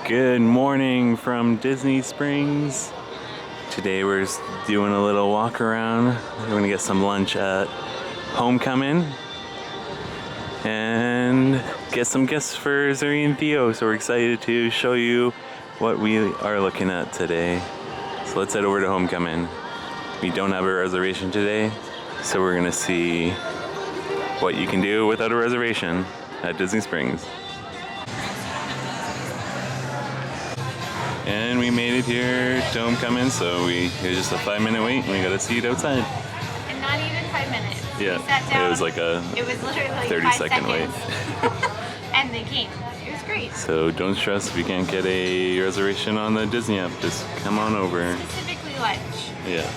Good morning from Disney Springs. Today we're doing a little walk around. We're gonna get some lunch at Homecomin and get some gifts for Zuri and Theo. So we're excited to show you what we are looking at today. So let's head over to Homecomin. We don't have a reservation today, so we're gonna see what you can do without a reservation at Disney Springs. And we made it here to Homecomin, so it was just a 5-minute wait and we got a seat outside. And not even 5 minutes. Yeah, we sat down, it was like a it was literally like 30-second wait. And they came. It was great. So don't stress if you can't get a reservation on the Disney app, just come on over. Specifically lunch. Yeah.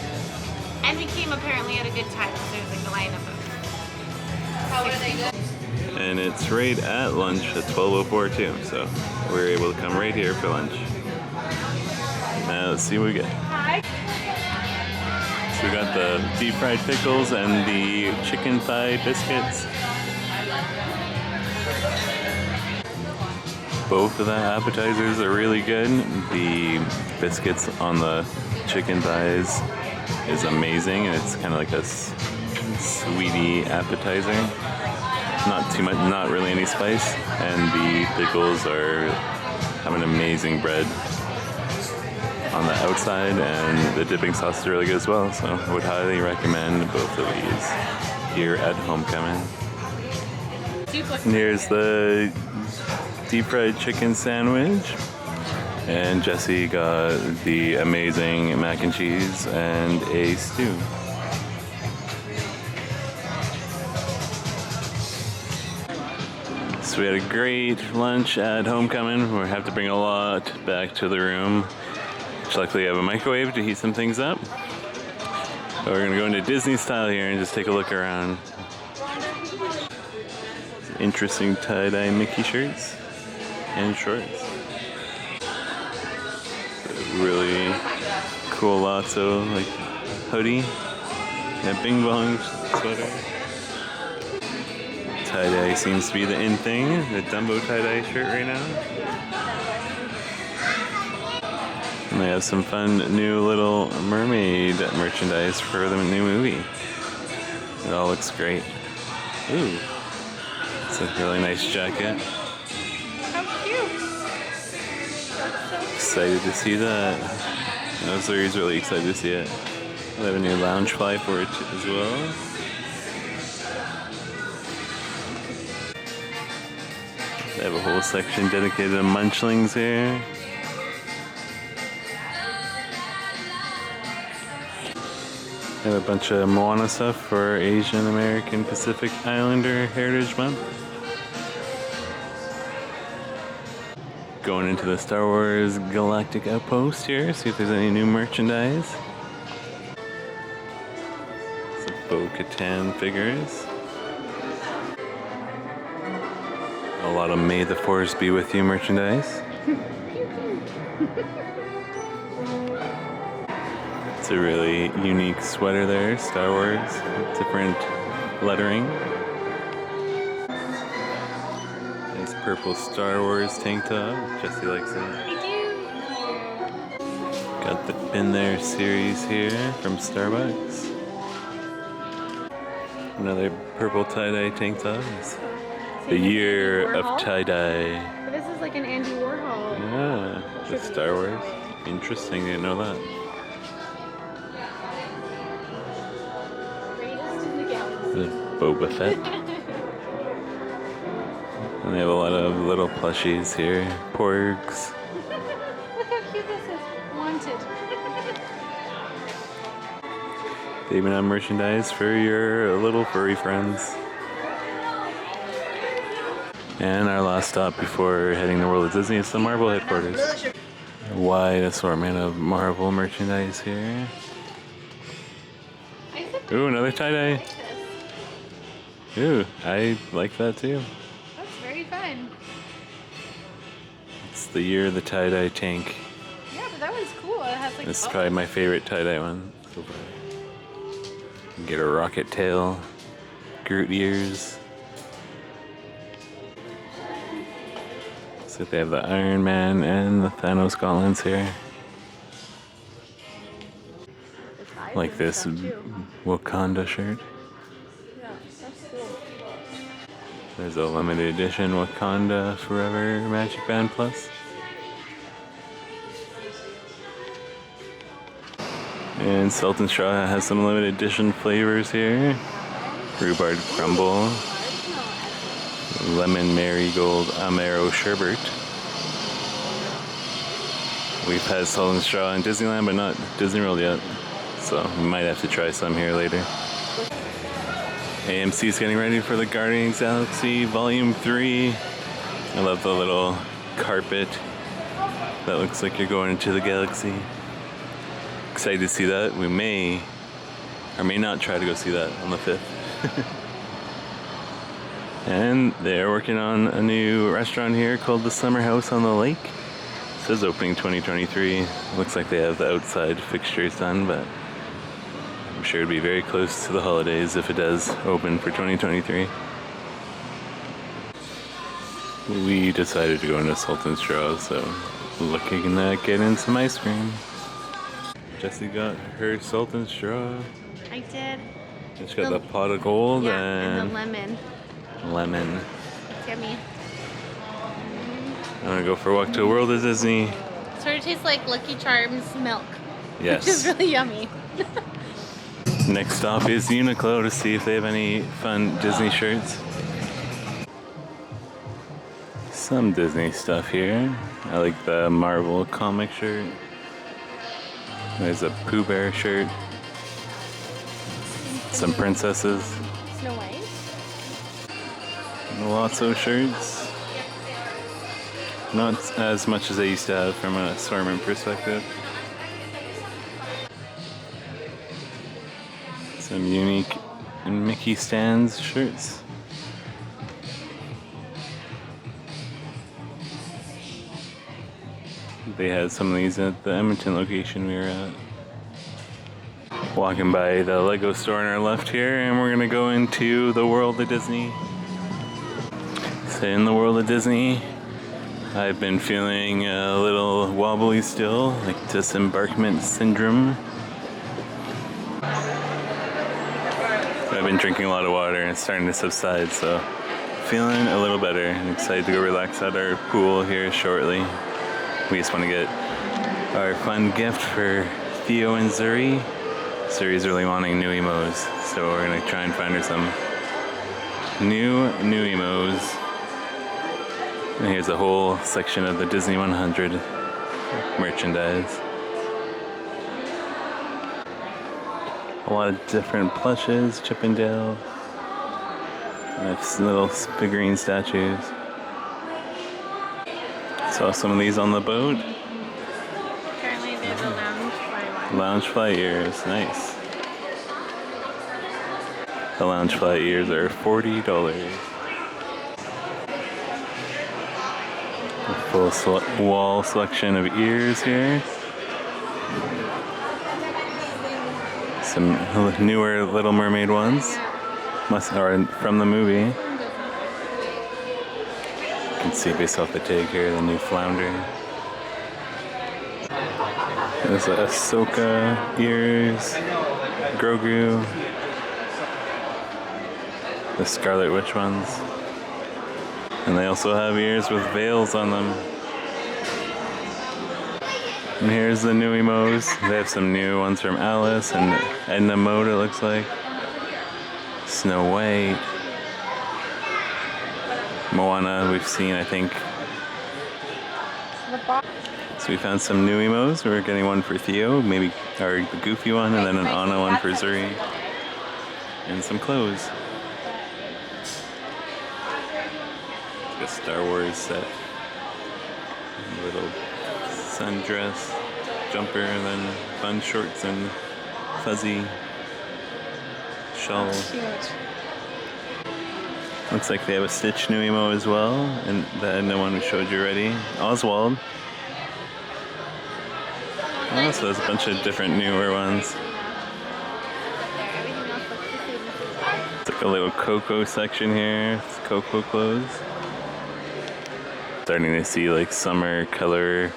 And we came apparently at a good time, so there's like a lineup of how are they good? And it's right at lunch at 12:04 too, so we're able to come right here for lunch. Now let's see what we get. Hi. So we got the deep fried pickles and the chicken thigh biscuits. Both of the appetizers are really good. The biscuits on the chicken thighs is amazing, and it's kind of like a sweety appetizer. Not too much, not really any spice. And the pickles have an amazing bread on the outside, and the dipping sauce is really good as well, so I would highly recommend both of these here at Homecomin. And here's the deep fried chicken sandwich, and Jesse got the amazing mac and cheese and a stew. So we had a great lunch at Homecomin. We have to bring a lot back to the room. Luckily I have a microwave to heat some things up. But we're gonna go into Disney style here and just take a look around. Interesting tie-dye Mickey shirts and shorts. Really cool Lotso like hoodie and a Bing Bong sweater. Tie-dye seems to be the in thing. The Dumbo tie-dye shirt right now. And they have some fun new Little Mermaid merchandise for the new movie. It all looks great. Ooh, it's a really nice jacket. How cute. Excited to see that. Zuri's really excited to see it. They have a new lounge fly for it as well. They have a whole section dedicated to Munchlings here. They have a bunch of Moana stuff for Asian American Pacific Islander Heritage Month. Going into the Star Wars Galactic Outpost here, see if there's any new merchandise. Some Bo-Katan figures. A lot of May the Force Be With You merchandise. It's a really unique sweater there, Star Wars, different lettering. Nice purple Star Wars tank top, Jessie likes it. I do. Got the Been There series here from Starbucks. Another purple tie-dye tank top. It's the year of tie-dye. But this is like an Andy Warhol. Yeah, the Star Wars. Interesting, didn't know that. The Boba Fett. And they have a lot of little plushies here. Porgs. Look how cute this is. Wanted. They even have merchandise for your little furry friends. And our last stop before heading to World of Disney is the Marvel headquarters. A wide assortment of Marvel merchandise here. Ooh, another tie-dye. Ooh, I like that too. That's very fun. It's the year of the tie-dye tank. Yeah, but that one's cool. It has like. This is probably my favorite tie-dye one. So far. Get a rocket tail, Groot ears. So they have the Iron Man and the Thanos gauntlets here. Like this Wakanda shirt. Yeah, that's cool. There's a limited edition Wakanda Forever Magic Band Plus. And Salt and Straw has some limited edition flavors here. Rhubarb Crumble, Lemon Marigold Amaro Sherbet. We've had Salt and Straw in Disneyland, but not Disney World yet. So we might have to try some here later. AMC is getting ready for the Guardians of the Galaxy Volume 3. I love the little carpet that looks like you're going into the galaxy. Excited to see that. We may or may not try to go see that on the 5th. And they're working on a new restaurant here called the Summer House on the Lake. It says opening 2023. Looks like they have the outside fixtures done, but I'm sure it'd be very close to the holidays if it does open for 2023. We decided to go into Salt and Straw, so looking at getting some ice cream. Jessie got her Salt and Straw. I did. She got the pot of gold and the lemon. Lemon. It's yummy. I'm gonna go for a walk to World of Disney. Sort of tastes like Lucky Charms milk. Yes. Which is really yummy. Next stop is Uniqlo to see if they have any fun Disney shirts. Some Disney stuff here. I like the Marvel comic shirt. There's a Pooh Bear shirt. Some princesses. Snow White. Lots of shirts. Not as much as I used to have from an assortment perspective. Some unique Mickey Stands shirts. They had some of these at the Edmonton location we were at. Walking by the Lego store on our left here, and we're gonna go into the World of Disney. So in the World of Disney, I've been feeling a little wobbly still, like disembarkment syndrome. I've been drinking a lot of water and it's starting to subside, so feeling a little better. I'm excited to go relax at our pool here shortly. We just want to get our fun gift for Theo and Zuri. Zuri's really wanting new emos, so we're gonna try and find her some new emos. And here's a whole section of the Disney 100 merchandise. A lot of different plushes, Chippendale, little figurine statues. Saw some of these on the boat. Currently there's a lounge fly one. Lounge fly ears, nice. The lounge fly ears are $40. A full wall selection of ears here. Some newer Little Mermaid ones, or from the movie. You can see based off the tag here, the new flounder. There's the Ahsoka ears, Grogu, the Scarlet Witch ones. And they also have ears with veils on them. And here's the new emos. They have some new ones from Alice and Edna Mode, it looks like. Snow White. Moana, we've seen, I think. So we found some new emos. We're getting one for Theo, maybe, or the Goofy one, and then an Anna one for Zuri. And some clothes. Like a Star Wars set. A little sundress, jumper, and then fun shorts and fuzzy shawl. Looks like they have a Stitch new emo as well, and the one we showed you already. Oswald. Oh, so there's a bunch of different newer ones. It's like a little Coco section here. It's Coco clothes. Starting to see like summer color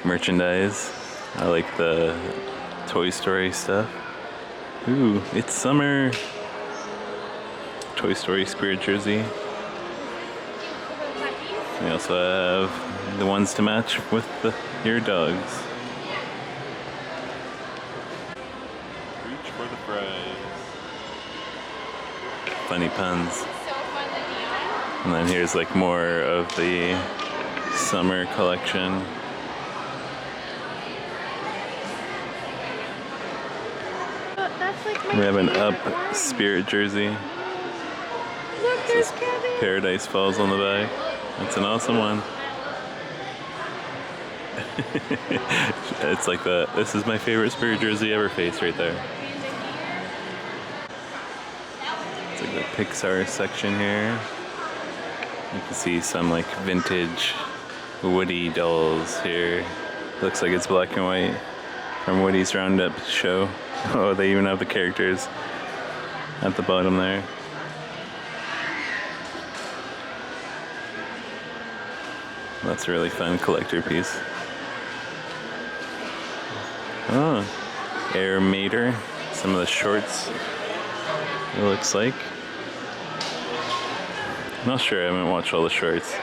merchandise. I like the Toy Story stuff. Ooh, it's summer. Toy Story spirit jersey. We also have the ones to match with your dogs. Reach for the prize. Funny puns. So fun to be on. And then here's like more of the summer collection. That's like my We have an favorite Up one. spirit jersey. Look, there's Kevin. Paradise Falls on the back. That's an awesome one. It's like this is my favorite spirit jersey ever face right there. It's like the Pixar section here. You can see some like vintage Woody dolls here. Looks like it's black and white from Woody's Roundup show. Oh, they even have the characters at the bottom there. That's a really fun collector piece. Oh, Air Mater. Some of the shorts, it looks like. I'm not sure, I haven't watched all the shorts.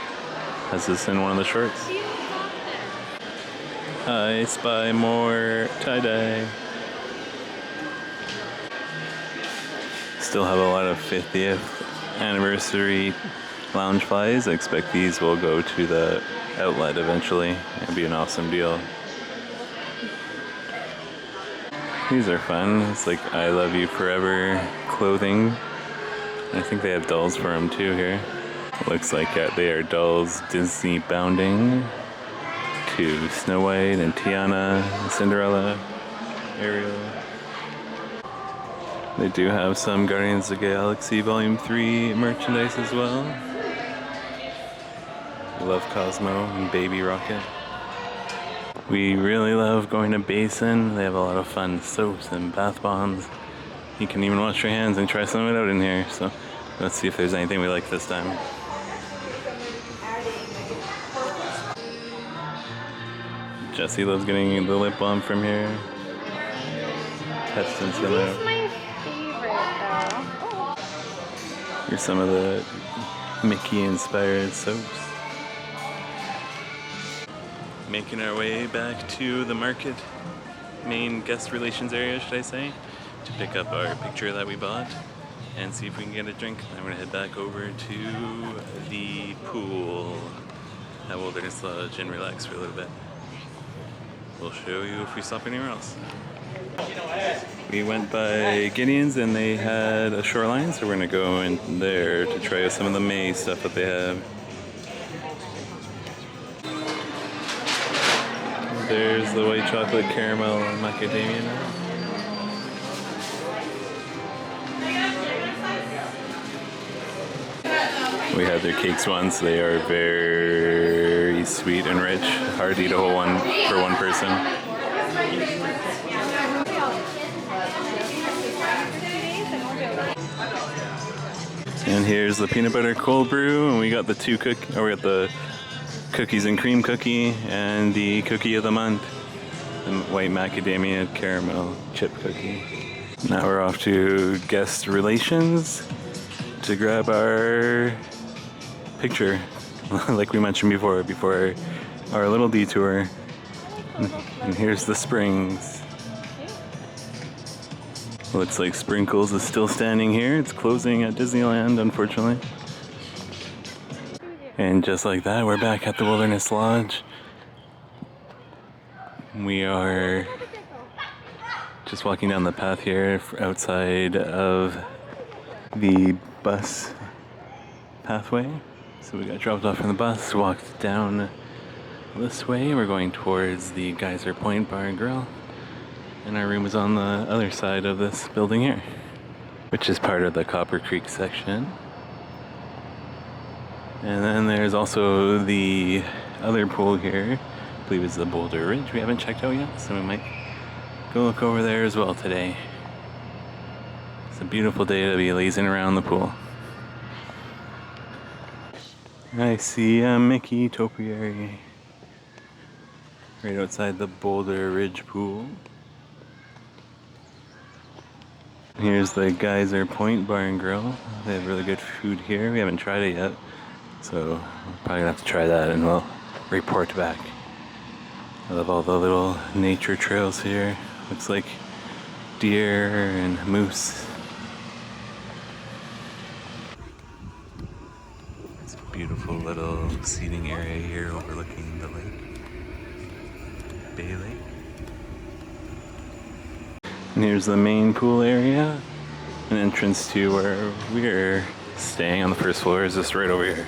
Has this in one of the shorts? I spy more tie-dye. Still have a lot of 50th anniversary lounge flies. I expect these will go to the outlet eventually. It'd be an awesome deal. These are fun. It's like I Love You Forever clothing. I think they have dolls for them too here. It looks like they are dolls Disney bounding to Snow White and Tiana, Cinderella, Ariel. They do have some Guardians of the Galaxy Volume 3 merchandise as well. Love Cosmo and Baby Rocket. We really love going to Basin. They have a lot of fun soaps and bath bombs. You can even wash your hands and try some of it out in here. So let's see if there's anything we like this time. Jessie loves getting the lip balm from here. Testing some This out. is my favorite though. Here's some of the Mickey inspired soaps. Making our way back to the market, main guest relations area, should I say, to pick up our picture that we bought and see if we can get a drink. Then we're gonna head back over to the pool at Wilderness Lodge and relax for a little bit. We'll show you if we stop anywhere else. We went by Gideon's and they had a shoreline, so we're gonna go in there to try out some of the May stuff that they have. There's the white chocolate caramel macadamia nut. We had their cakes once. They are very sweet and rich. Hard to eat a whole one for one person. And here's the peanut butter cold brew, and we got the we got the cookies and cream cookie and the cookie of the month, the white macadamia caramel chip cookie. Now we're off to guest relations to grab our picture, like we mentioned before our little detour. And here's the Springs. Looks like Sprinkles is still standing here. It's closing at Disneyland, unfortunately. And just like that, we're back at the Wilderness Lodge. We are just walking down the path here outside of the bus pathway. So we got dropped off from the bus, walked down this way. We're going towards the Geyser Point Bar and Grill. And our room is on the other side of this building here, which is part of the Copper Creek section. And then there's also the other pool here, I believe it's the Boulder Ridge we haven't checked out yet, so we might go look over there as well today. It's a beautiful day to be lazing around the pool. I see a Mickey topiary right outside the Boulder Ridge Pool. Here's the Geyser Point Bar and Grill. They have really good food here. We haven't tried it yet, so we're probably gonna have to try that and we'll report back. I love all the little nature trails here. Looks like deer and moose. It's a beautiful little seating area here overlooking the lake, Bay Lake. And here's the main pool area. An entrance to where we're staying on the first floor is just right over here.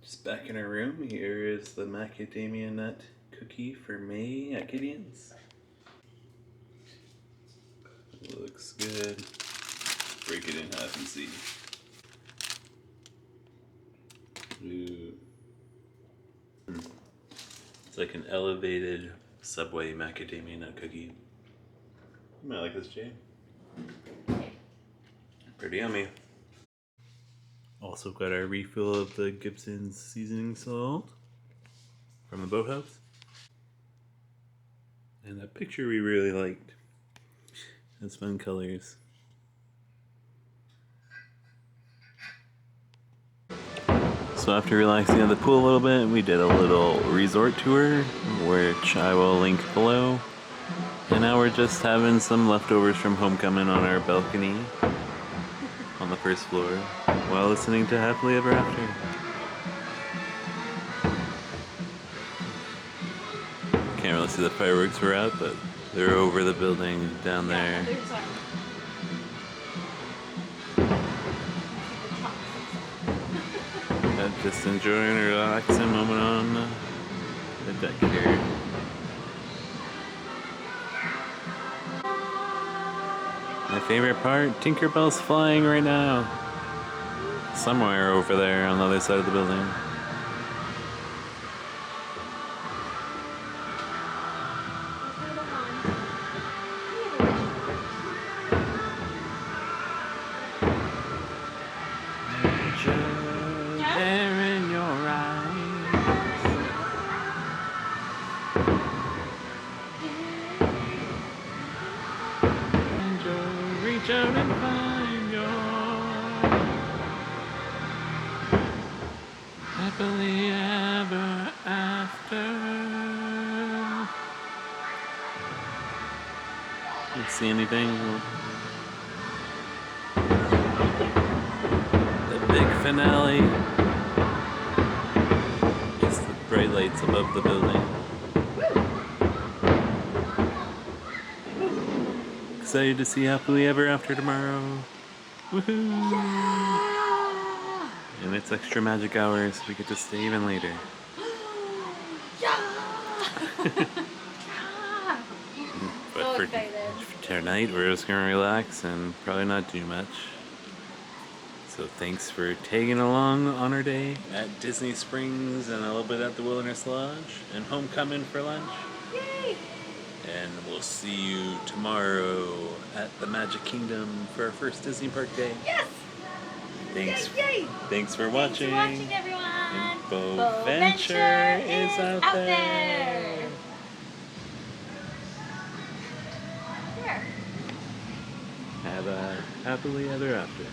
Just back in our room, here is the macadamia nut cookie for May at Gideon's. Looks good. Break it in half and see. Ooh. It's like an elevated Subway macadamia nut cookie. You might like this, Jay. Pretty yummy. Also got our refill of the Gibson's seasoning salt from the boathouse. And a picture we really liked. Has fun colors. So after relaxing at the pool a little bit, we did a little resort tour, which I will link below. And now we're just having some leftovers from Homecomin on our balcony on the first floor while listening to Happily Ever After. Can't really see the fireworks we're at, but they're over the building down there. Just enjoying a relaxing moment on the deck here. My favorite part, Tinkerbell's flying right now. Somewhere over there on the other side of the building. There in your eyes. And you'll reach out and find your happily ever after. You see anything? The big finale. Just the bright lights above the building. Excited to see Happily Ever After tomorrow. Woohoo! Yeah! And it's extra magic hours, so we get to stay even later. But So for excited. tonight, we're just gonna relax and probably not do much. So thanks for tagging along on our day at Disney Springs and a little bit at the Wilderness Lodge and Homecomin for lunch. Yay! And we'll see you tomorrow at the Magic Kingdom for our first Disney Park day. Yes! Thanks. Yay, yay! Thanks for Thanks watching. for watching, everyone. And Boventure is out there. There. Have a happily ever after.